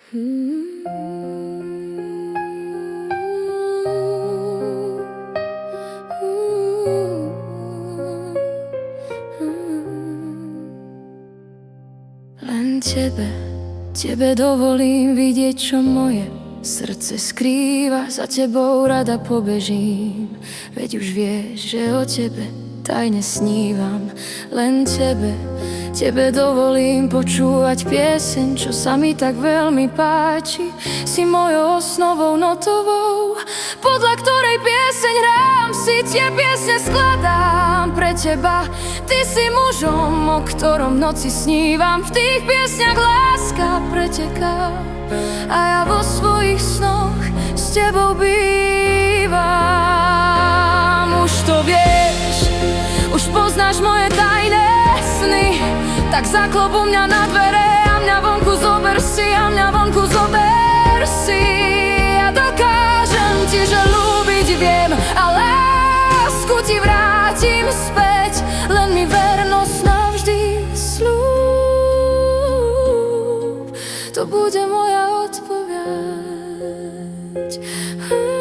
Len tebe dovolím vidieť, čo moje srdce skrýva. Za tebou rada pobežím, veď už vieš, že o tebe tajne snívam. Len tebe dovolím počúvať pieseň, čo sa mi tak veľmi páči. Si mojou osnovou notovou, podľa ktorej pieseň hrám. Si tie piesne skladám pre teba. Ty si mužom, o ktorom v noci snívam. V tých piesňach láska preteká a ja vo svojich snoch s tebou bývam. Už to vieš, už poznáš moje tajné sny, tak zaklop u mňa na dvere a mňa vonku zober si, a mňa vonku zober si. Ja dokážem ti, že ľúbiť viem a lásku ti vrátim späť. Len mi vernosť navždy sľub, to bude moja odpoveď. Ooh.